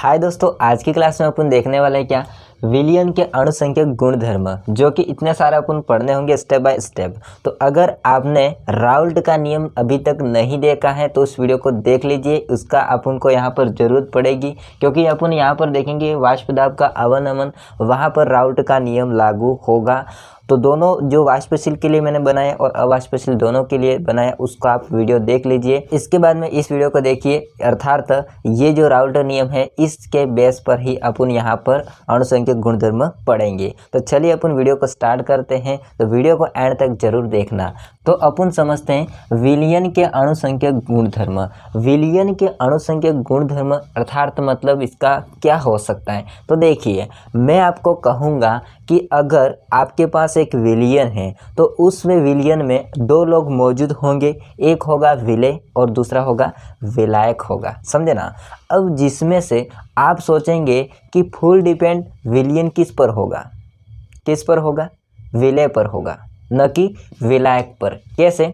हाय दोस्तों, आज की क्लास में अपन देखने वाले हैं क्या विलियन के अणुसंख्यक गुणधर्म, जो कि इतने सारे अपन पढ़ने होंगे स्टेप बाय स्टेप। तो अगर आपने राउल्ट का नियम अभी तक नहीं देखा है तो उस वीडियो को देख लीजिए, उसका अपन को यहाँ पर ज़रूरत पड़ेगी, क्योंकि अपन यहाँ पर देखेंगे वाष्प दाब का अवनमन, वहाँ पर राउल्ट का नियम लागू होगा। तो दोनों जो वाष्पशील के लिए मैंने बनाया और अवाष्पशील दोनों के लिए बनाया, उसको आप वीडियो देख लीजिए। इसके बाद में इस वीडियो को देखिए, अर्थात ये जो राउल्ट नियम है इसके बेस पर ही अपन यहाँ पर अणुसंख्यक गुणधर्म पढ़ेंगे। तो चलिए अपन वीडियो को स्टार्ट करते हैं, तो वीडियो को एंड तक जरूर देखना। तो अपन समझते हैं विलियन के अणुसंख्यक गुणधर्म। विलियन के अणुसंख्यक गुणधर्म अर्थात मतलब इसका क्या हो सकता है। तो देखिए, मैं आपको कहूँगा कि अगर आपके पास एक विलियन है तो उस विलियन में दो लोग मौजूद होंगे, एक होगा विलेय और दूसरा होगा विलायक होगा, समझे ना। अब जिसमें से आप सोचेंगे कि फुल डिपेंड विलियन किस पर होगा, किस पर होगा, विलेय पर होगा, न कि विलायक पर। कैसे?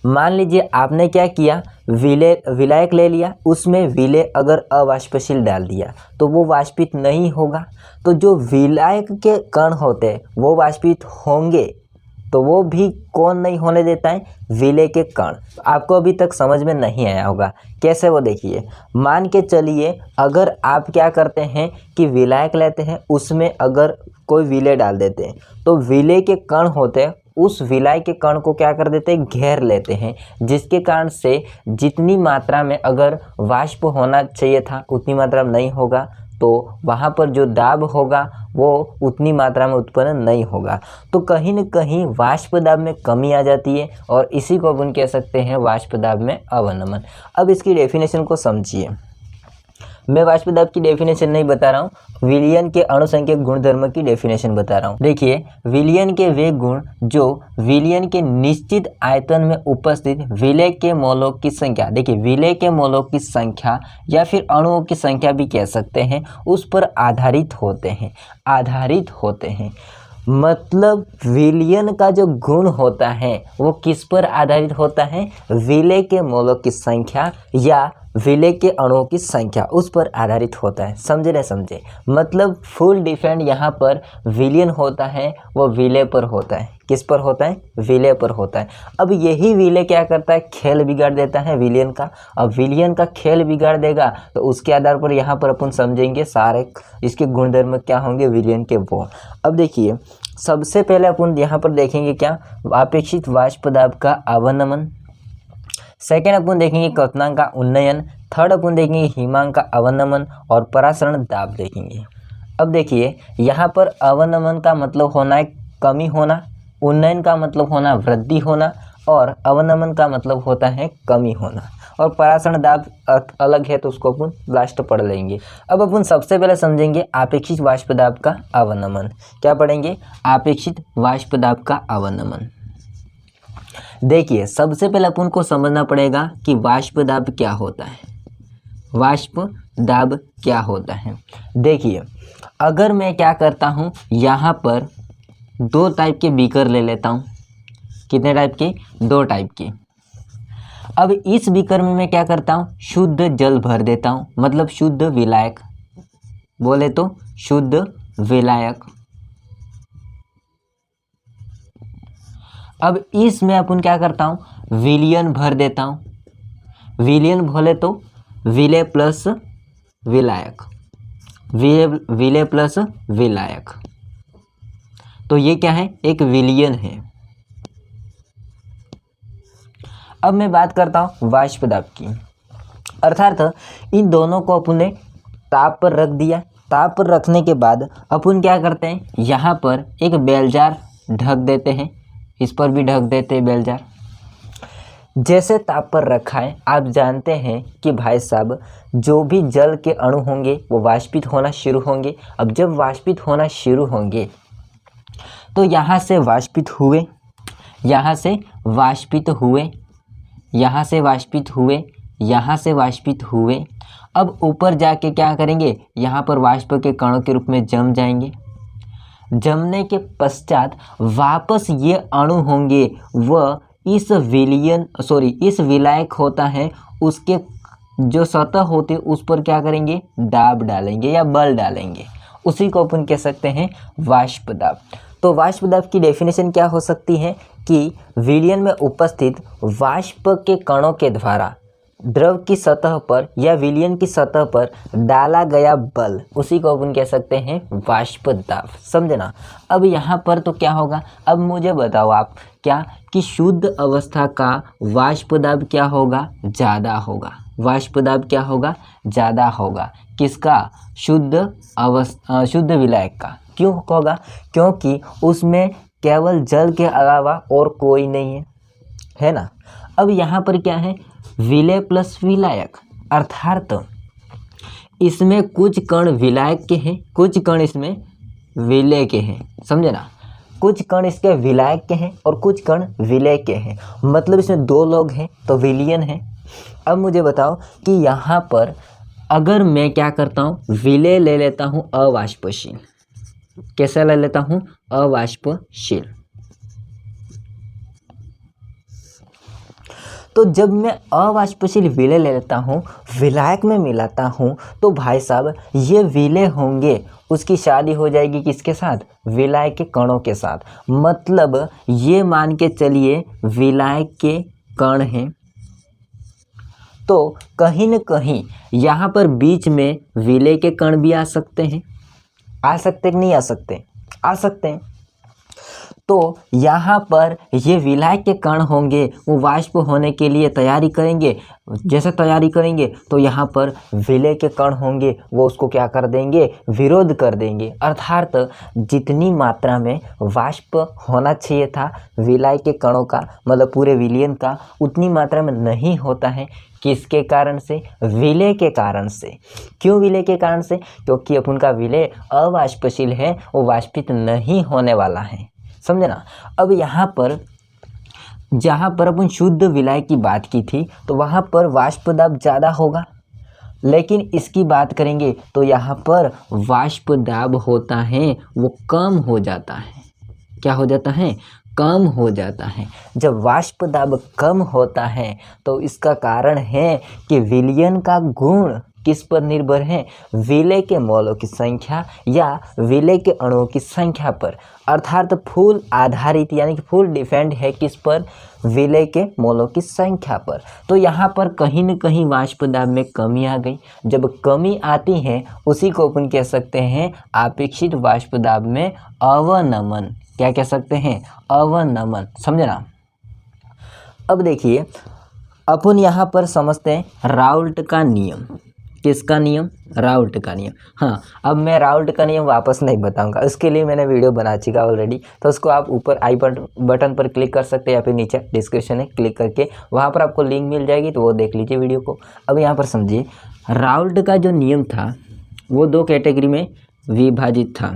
मान लीजिए आपने क्या किया, विलायक ले लिया, उसमें विलेय अगर अवाष्पशील डाल दिया तो वो वाष्पित नहीं होगा। तो जो विलायक के कण होते हैं वो वाष्पित होंगे, तो वो भी कौन नहीं होने देता है, विलेय के कण। आपको अभी तक समझ में नहीं आया होगा कैसे, वो देखिए। मान के चलिए अगर आप क्या करते हैं कि विलायक लेते हैं, उसमें अगर कोई विलेय डाल देते हैं तो विलेय के कण होते हैं, उस विलाय के कण को क्या कर देते हैं, घेर लेते हैं, जिसके कारण से जितनी मात्रा में अगर वाष्प होना चाहिए था उतनी मात्रा में नहीं होगा, तो वहाँ पर जो दाब होगा वो उतनी मात्रा में उत्पन्न नहीं होगा। तो कहीं न कहीं वाष्प दाब में कमी आ जाती है और इसी को अपन कह सकते हैं वाष्प दाब में अवनमन। अब इसकी डेफिनेशन को समझिए। मैं वाष्प दाब की डेफिनेशन नहीं बता रहा हूँ, विलियन के अणुसंख्यक गुणधर्म की डेफिनेशन बता रहा हूँ। देखिए, विलियन के वे गुण जो विलियन के निश्चित आयतन में उपस्थित विलेय के मोलों की संख्या, देखिए विलेय के मोलों की संख्या या फिर अणुओं की संख्या भी कह सकते हैं, उस पर आधारित होते हैं, आधारित होते हैं। मतलब विलियन का जो गुण होता है वो किस पर आधारित होता है, विलेय के मोलों की संख्या या विलेय के अणुओं की संख्या, उस पर आधारित होता है। समझे ना समझे? मतलब फुल डिपेंड यहाँ पर विलियन होता है वो विलेय पर होता है। किस पर होता है? विलेय पर होता है। अब यही विलेय क्या करता है, खेल बिगाड़ देता है विलियन का। अब विलियन का खेल बिगाड़ देगा तो उसके आधार पर यहाँ पर अपन समझेंगे सारे इसके गुणधर्म क्या होंगे विलियन के वो। अब देखिए, सबसे पहले अपन यहाँ पर देखेंगे क्या, अपेक्षित वाष्प दाब का अवनमन। सेकेंड अपन देखेंगे क्वथनांक का उन्नयन। थर्ड अपन देखेंगे हिमांक का अवनमन और परासरण दाब देखेंगे। अब देखिए, यहाँ पर अवनमन का मतलब होना है कमी होना, उन्नयन का मतलब होना वृद्धि होना और अवनमन का मतलब होता है कमी होना। और परासरण दाब अलग है तो उसको अपन लास्ट पढ़ लेंगे। अब अपन सबसे पहले समझेंगे अपेक्षित वाष्प दाब का अवनमन। क्या पढ़ेंगे? अपेक्षित वाष्प दाब का अवनमन। देखिए, सबसे पहले अपन को समझना पड़ेगा कि वाष्प दाब क्या होता है। वाष्प दाब क्या होता है? देखिए, अगर मैं क्या करता हूँ, यहाँ पर दो टाइप के बीकर ले लेता हूँ। कितने टाइप के? दो टाइप के। अब इस बीकर में मैं क्या करता हूँ, शुद्ध जल भर देता हूँ, मतलब शुद्ध विलायक, बोले तो शुद्ध विलायक। अब इसमें अपन क्या करता हूँ, विलियन भर देता हूँ। विलियन बोले तो विलेय प्लस विलायक, विलेय प्लस विलायक। तो ये क्या है, एक विलियन है। अब मैं बात करता हूँ वाष्प दाब की, अर्थात इन दोनों को अपन ने ताप पर रख दिया। ताप पर रखने के बाद अपन क्या करते हैं, यहाँ पर एक बेलजार ढक देते हैं, इस पर भी ढक देते हैं बेलजार। जैसे ताप पर रखा है, आप जानते हैं कि भाई साहब जो भी जल के अणु होंगे वो वाष्पित होना शुरू होंगे। अब जब वाष्पित होना शुरू होंगे तो यहाँ से वाष्पित हुए, यहाँ से वाष्पित हुए, यहाँ से वाष्पित हुए, यहाँ से वाष्पित हुए। अब ऊपर जाके क्या करेंगे, यहाँ पर वाष्प के कणों के रूप में जम जाएंगे। जमने के पश्चात वापस ये अणु होंगे, वह इस विलायक होता है उसके जो सतह होती है उस पर क्या करेंगे, दाब डालेंगे या बल डालेंगे, उसी को अपन कह सकते हैं वाष्प दाब। तो वाष्प दाब की डेफिनेशन क्या हो सकती है कि विलयन में उपस्थित वाष्प के कणों के द्वारा द्रव की सतह पर या विलयन की सतह पर डाला गया बल, उसी को अपन कह सकते हैं वाष्प दाब। समझना। अब यहाँ पर तो क्या होगा, अब मुझे बताओ आप क्या कि शुद्ध अवस्था का वाष्प दाब क्या होगा, ज़्यादा होगा। वाष्प दाब क्या होगा, ज़्यादा होगा। किसका, शुद्ध विलायक का। क्यों होगा, क्योंकि उसमें केवल जल के अलावा और कोई नहीं है ना। अब यहाँ पर क्या है, विलेय प्लस विलायक, अर्थात इसमें कुछ कण विलायक के हैं, कुछ कण इसमें विलेय के हैं। समझे ना, कुछ कण इसके विलायक के हैं और कुछ कण विलेय के हैं, मतलब इसमें दो लोग हैं तो विलयन है। अब मुझे बताओ कि यहाँ पर अगर मैं क्या करता हूँ, विलेय ले लेता हूँ अवाष्पशील। कैसा ले लेता हूँ, अवाष्पशील। तो जब मैं अवाष्पशील विलेय ले लेता हूँ, विलायक में मिलाता हूँ, तो भाई साहब ये विलेय होंगे, उसकी शादी हो जाएगी किसके साथ, विलायक के कणों के साथ। मतलब ये मान के चलिए विलायक के कण हैं, तो कहीं न कहीं यहाँ पर बीच में विलेय के कण भी आ सकते हैं। आ सकते कि नहीं आ सकते, आ सकते हैं। तो यहाँ पर ये विलायक के कण होंगे, वो वाष्प होने के लिए तैयारी करेंगे। जैसे तैयारी करेंगे तो यहाँ पर विलेय के कण होंगे, वो उसको क्या कर देंगे, विरोध कर देंगे। अर्थात जितनी मात्रा में वाष्प होना चाहिए था विलायक के कणों का, मतलब पूरे विलयन का, उतनी मात्रा में नहीं होता है। किसके कारण से, विलेय के कारण से। क्यों विलेय के कारण से, क्योंकि अपन का विलेय अवाष्पशील है, वो वाष्पित नहीं होने वाला है। समझे ना। अब यहाँ पर जहाँ पर अपन शुद्ध विलायक की बात की थी तो वहाँ पर वाष्प दाब ज़्यादा होगा, लेकिन इसकी बात करेंगे तो यहाँ पर वाष्प दाब होता है वो कम हो जाता है। क्या हो जाता है, कम हो जाता है। जब वाष्प दाब कम होता है तो इसका कारण है कि विलयन का गुण किस पर निर्भर है, विलेय के मोलों की संख्या या विलेय के अणुओं की संख्या पर। अर्थात फुल आधारित यानी कि फुल डिपेंड है किस पर, विलेय के मोलों की संख्या पर। तो यहाँ पर कहीं न कहीं वाष्प दाब में कमी आ गई। जब कमी आती है उसी को अपन कह सकते हैं अपेक्षित वाष्प दाब में अवनमन। क्या कह सकते हैं, अवनमन। समझे ना। अब देखिए अपन यहाँ पर समझते हैं राउल्ट का नियम। किसका नियम, राउल्ट का नियम। हाँ, अब मैं राउल्ट का नियम वापस नहीं बताऊंगा, उसके लिए मैंने वीडियो बना चुका ऑलरेडी। तो उसको आप ऊपर आई बटन पर क्लिक कर सकते हैं या फिर नीचे डिस्क्रिप्शन में क्लिक करके वहाँ पर आपको लिंक मिल जाएगी, तो वो देख लीजिए वीडियो को। अब यहाँ पर समझिए, राउल्ट का जो नियम था वो दो कैटेगरी में विभाजित था।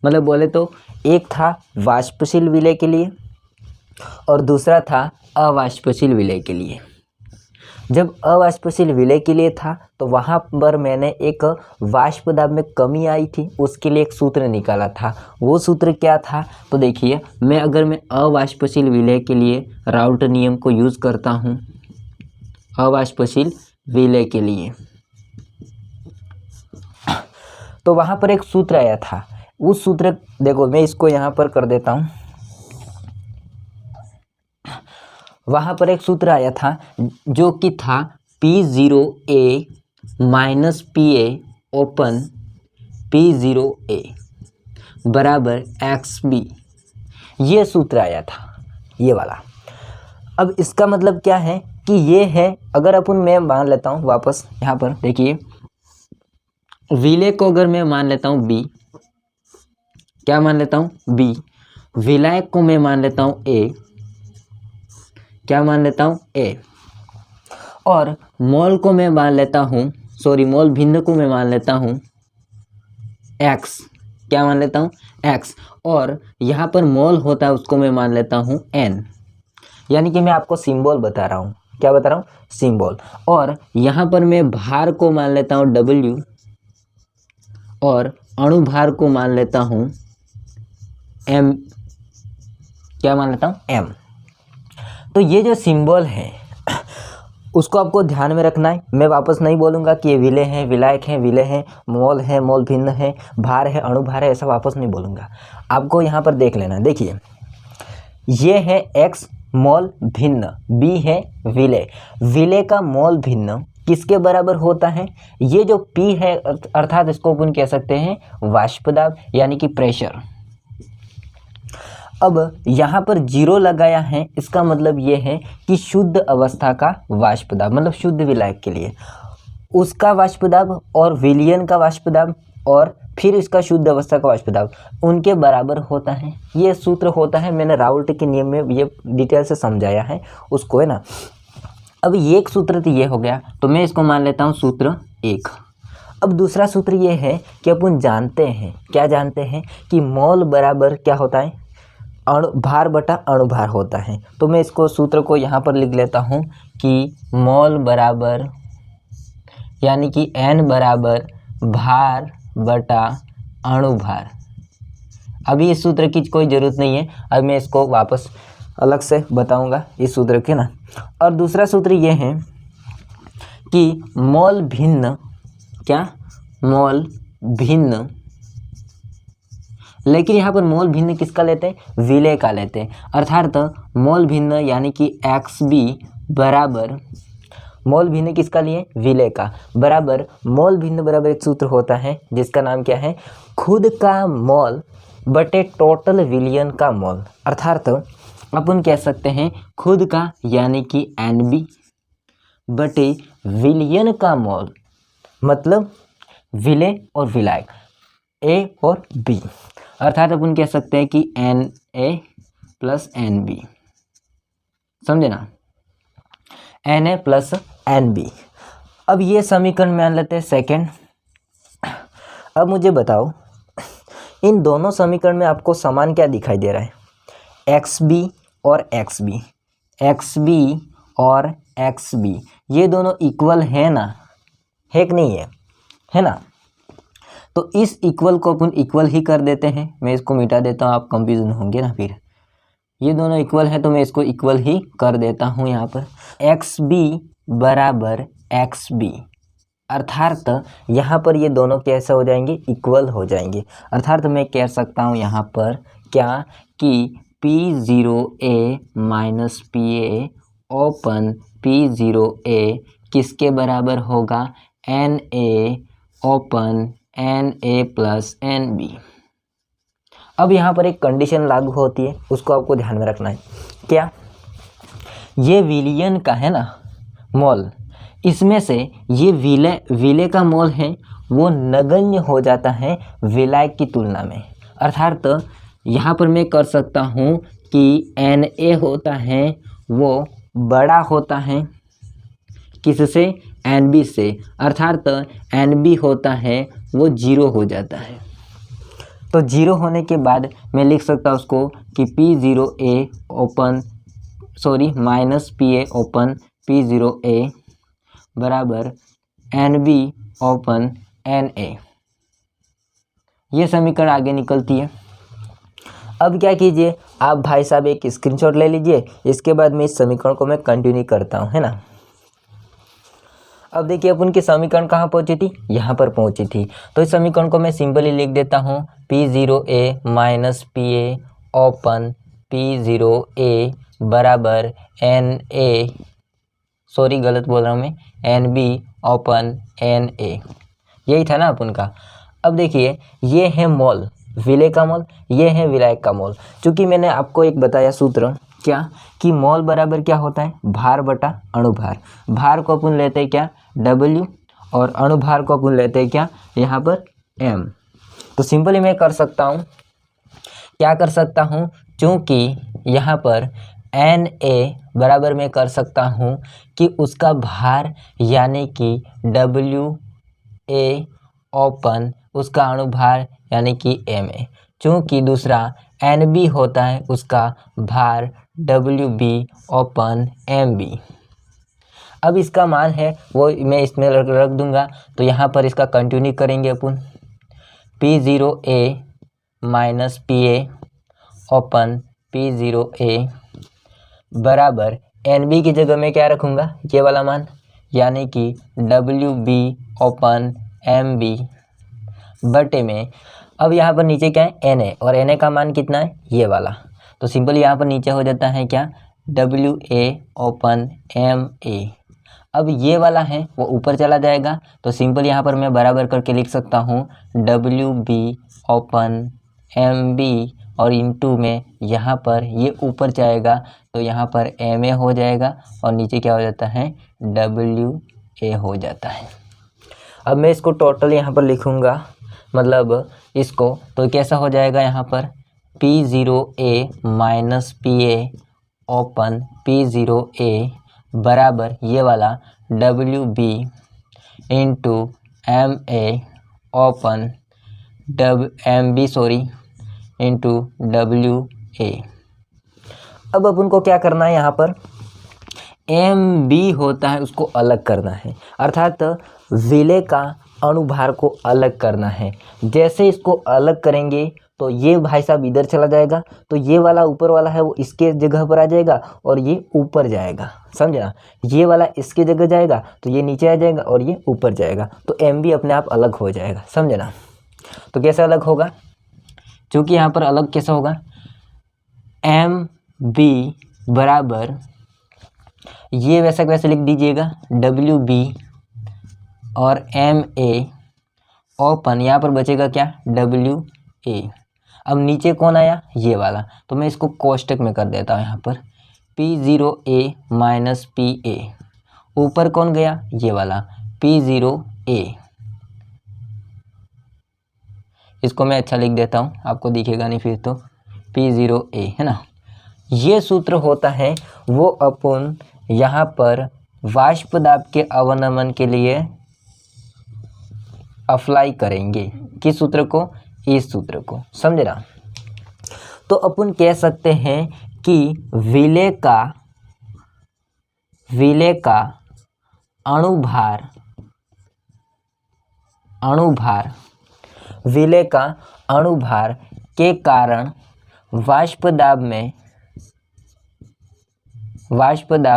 मतलब बोले तो एक था वाष्पशील विलेय के लिए और दूसरा था अवाष्पशील विलेय के लिए। जब अवाष्पशील विलेय के लिए था तो वहाँ पर मैंने एक वाष्प दाब में कमी आई थी, उसके लिए एक सूत्र निकाला था। वो सूत्र क्या था, तो देखिए अगर मैं अवाष्पशील विलेय के लिए राउल्ट नियम को यूज़ करता हूँ, अवाष्पशील विलेय के लिए, तो वहाँ पर एक सूत्र आया था। उस सूत्र, देखो मैं इसको यहाँ पर कर देता हूँ। वहाँ पर एक सूत्र आया था जो कि था P0A minus PA open P0A बराबर XB। ये सूत्र आया था, ये वाला। अब इसका मतलब क्या है कि ये है, अगर अपन मैं मान लेता हूँ वापस यहाँ पर देखिए, विलेय को अगर मैं मान लेता हूँ B, क्या मान लेता हूँ B, विलायक को मैं मान लेता हूँ A, क्या मान लेता हूँ A, और मोल को मैं मान लेता हूँ, मोल भिन्न को मैं मान लेता हूँ X, क्या मान लेता हूँ X, और यहाँ पर मोल होता है उसको मैं मान लेता हूँ N। यानी कि मैं आपको सिंबल बता रहा हूँ, क्या बता रहा हूँ, सिंबल। और यहाँ पर मैं भार को मान लेता हूँ W और अणु भार को मान लेता हूँ M, क्या मान लेता हूँ M। तो ये जो सिंबल है उसको आपको ध्यान में रखना है। मैं वापस नहीं बोलूँगा कि ये विलेय हैं, विलायक हैं, विलेय हैं, मोल भिन्न है, भार है, अणुभार है, ऐसा वापस नहीं बोलूँगा। आपको यहाँ पर देख लेना। देखिए ये है एक्स मोल भिन्न, बी है विलेय। विलेय का मोल भिन्न किसके बराबर होता है? ये जो पी है अर्थात इसको अपन कह सकते हैं वाष्प दाब यानी कि प्रेशर। अब यहाँ पर 0 लगाया है, इसका मतलब ये है कि शुद्ध अवस्था का वाष्प दाब, मतलब शुद्ध विलायक के लिए उसका वाष्प दाब और विलयन का वाष्प दाब और फिर इसका शुद्ध अवस्था का वाष्प दाब उनके बराबर होता है। ये सूत्र होता है, मैंने राउल्ट के नियम में ये डिटेल से समझाया है उसको, है ना। अब ये एक सूत्र तो ये हो गया, तो मैं इसको मान लेता हूँ सूत्र 1। अब दूसरा सूत्र ये है कि अपन जानते हैं, क्या जानते हैं कि मोल बराबर क्या होता है? भार बटा अणुभार होता है। तो मैं इसको सूत्र को यहाँ पर लिख लेता हूँ कि मोल बराबर यानी कि n बराबर भार बटा अणुभार। अभी इस सूत्र की कोई ज़रूरत नहीं है, अब मैं इसको वापस अलग से बताऊंगा इस सूत्र के ना। और दूसरा सूत्र ये है कि मोल भिन्न, क्या? मोल भिन्न, लेकिन यहाँ पर मोल भिन्न किसका लेते हैं? विलेय का लेते हैं। अर्थात मोल भिन्न यानी कि XB बराबर, मोल भिन्न किसका लिए? विलेय का, बराबर मोल भिन्न बराबर एक सूत्र होता है जिसका नाम क्या है? खुद का मोल बटे टोटल विलयन का मोल। अर्थात अपन कह सकते हैं खुद का यानी कि NB बटे विलयन का मोल, मतलब विलेय और विलायक A और B। अर्थात अपन कह सकते हैं कि Na प्लस NB, समझे ना, Na प्लस NB। अब ये समीकरण मान लेते हैं सेकेंड। अब मुझे बताओ इन दोनों समीकरण में आपको समान क्या दिखाई दे रहा है? XB और XB, XB और XB ये दोनों इक्वल है ना, है कि नहीं है? है ना। तो इस इक्वल को अपन इक्वल ही कर देते हैं। मैं इसको मिटा देता हूँ, आप कंफ्यूजन होंगे ना फिर। ये दोनों इक्वल है तो मैं इसको इक्वल ही कर देता हूँ यहाँ पर। XB बराबर XB, अर्थात यहाँ पर ये दोनों कैसे हो जाएंगे? इक्वल हो जाएंगे। अर्थात मैं कह सकता हूँ यहाँ पर क्या कि P0A minus PA open P0A किसके बराबर होगा? NA open Na plus NB। अब यहाँ पर एक कंडीशन लागू होती है, उसको आपको ध्यान में रखना है। क्या? ये विलयन का है ना मोल, इसमें से ये विलेय का मोल है वो नगण्य हो जाता है विलायक की तुलना में। अर्थात यहाँ पर मैं कर सकता हूँ कि Na होता है वो बड़ा होता है किससे? NB से। अर्थात NB होता है वो 0 हो जाता है। तो 0 होने के बाद मैं लिख सकता हूँ उसको कि P0A open minus PA open P0A बराबर NB ओपन Na। ये समीकरण आगे निकलती है। अब क्या कीजिए आप भाई साहब एक स्क्रीनशॉट ले लीजिए, इसके बाद मैं इस समीकरण को मैं कंटिन्यू करता हूँ, है ना। अब देखिए अपन की समीकरण कहाँ पहुँची थी? यहाँ पर पहुँची थी। तो इस समीकरण को मैं सिंपली लिख देता हूँ P0A minus PA open P0A बराबर गलत बोल रहा हूँ मैं, NB ओपन Na। यही था ना अपन का। अब देखिए ये है मोल, विलेय का मोल, ये है विलायक का मोल। चूँकि मैंने आपको एक बताया सूत्र क्या कि मोल बराबर क्या होता है? भार बटा अणुभार। भार को अपन लेते हैं क्या? W और अणुभार को अपन लेते हैं क्या? यहाँ पर M। तो सिंपली मैं कर सकता हूँ, क्या कर सकता हूँ? चूँकि यहाँ पर Na बराबर मैं कर सकता हूँ कि उसका भार यानी कि WA ओपन उसका अणुभार यानी कि Ma। चूँकि दूसरा NB होता है उसका भार WB ओपन MB। अब इसका मान है वो मैं इसमें रख दूंगा, तो यहाँ पर इसका कंटिन्यू करेंगे अपन। P0A minus PA open P0A बराबर NB की जगह में क्या रखूँगा, ये वाला मान, यानी कि WB ओपन MB बटे में, अब यहाँ पर नीचे क्या है NA, और NA का मान कितना है, ये वाला। तो सिंपल यहाँ पर नीचे हो जाता है क्या, WA ओपन MA। अब ये वाला है वो ऊपर चला जाएगा, तो सिंपल यहाँ पर मैं बराबर करके लिख सकता हूँ WB ओपन MB, और इनटू में यहाँ पर ये ऊपर जाएगा तो यहाँ पर MA हो जाएगा, और नीचे क्या हो जाता है, WA हो जाता है। अब मैं इसको टोटल यहाँ पर लिखूँगा, मतलब इसको, तो कैसा हो जाएगा यहाँ पर P0A minus PA open P0A बराबर ये वाला WB into MA open MB into WA। अब अपन को क्या करना है, यहाँ पर MB होता है उसको अलग करना है, अर्थात विलेय का अनुभार को अलग करना है। जैसे इसको अलग करेंगे तो ये भाई साहब इधर चला जाएगा, तो ये वाला ऊपर वाला है वो इसके जगह पर आ जाएगा और ये ऊपर जाएगा, समझना। ये वाला इसके जगह जाएगा तो ये नीचे आ जाएगा और ये ऊपर जाएगा, तो MB अपने आप अलग हो जाएगा, समझना। तो कैसे अलग होगा, क्योंकि यहाँ पर अलग कैसा होगा, MB बराबर ये वैसा वैसे लिख दीजिएगा WB और MA ओपन, यहाँ पर बचेगा क्या, WA। अब नीचे कौन आया, ये वाला, तो मैं इसको कोष्टक में कर देता हूँ यहाँ पर P0A माइनस PA, ऊपर कौन गया, ये वाला P0A। इसको मैं अच्छा लिख देता हूँ, आपको दिखेगा नहीं फिर, तो P0A है ना। ये सूत्र होता है वो अपन यहाँ पर वाष्प दाब के अवनमन के लिए अप्लाई करेंगे। किस सूत्र को, इस सूत्र को, समझे ना। तो अपन कह सकते हैं कि विलेय का विलेय का अणुभार के कारण वाष्प दाब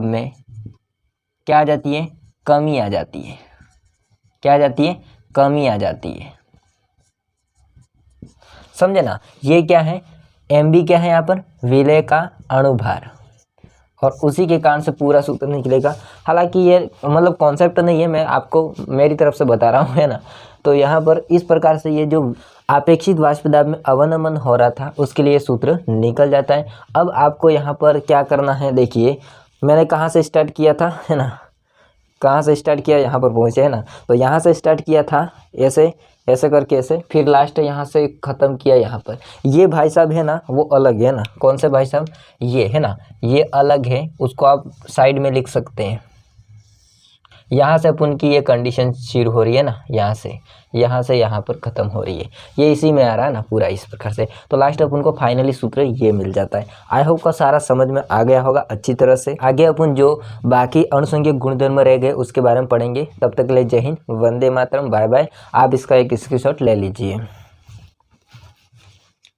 में क्या आ जाती है, कमी आ जाती है। क्या आ जाती है, कमी आ जाती है, समझे ना। ये क्या है, MB क्या है यहाँ पर, विलेय का अणुभार, और उसी के कारण से पूरा सूत्र निकलेगा। हालांकि ये मतलब कॉन्सेप्ट नहीं है, मैं आपको मेरी तरफ से बता रहा हूँ, है ना। तो यहाँ पर इस प्रकार से ये जो अपेक्षित वाष्प दाब में अवनमन हो रहा था उसके लिए सूत्र निकल जाता है। अब आपको यहाँ पर क्या करना है, देखिए मैंने कहाँ से स्टार्ट किया था, है ना, कहाँ से स्टार्ट किया, यहाँ पर पहुँचे, है ना। तो यहाँ से स्टार्ट किया था ऐसे ऐसे करके, ऐसे, फिर लास्ट यहाँ से ख़त्म किया यहाँ पर। ये भाई साहब है ना वो अलग है ना, कौन से भाई साहब, ये है ना, ये अलग है, उसको आप साइड में लिख सकते हैं। यहाँ से अपन की ये कंडीशन शुरू हो रही है ना, यहाँ से यहाँ पर ख़त्म हो रही है, ये इसी में आ रहा है ना पूरा इस प्रकार से। तो लास्ट अपन को फाइनली सूत्र ये मिल जाता है। आई होप का सारा समझ में आ गया होगा अच्छी तरह से। आगे अपन जो बाकी अणुसंख्यक गुणधर्म रह गए उसके बारे में पढ़ेंगे। तब तक के लिए जय हिंद, वंदे मातरम, बाय बाय। आप इसका एक स्क्रीनशॉट ले लीजिए।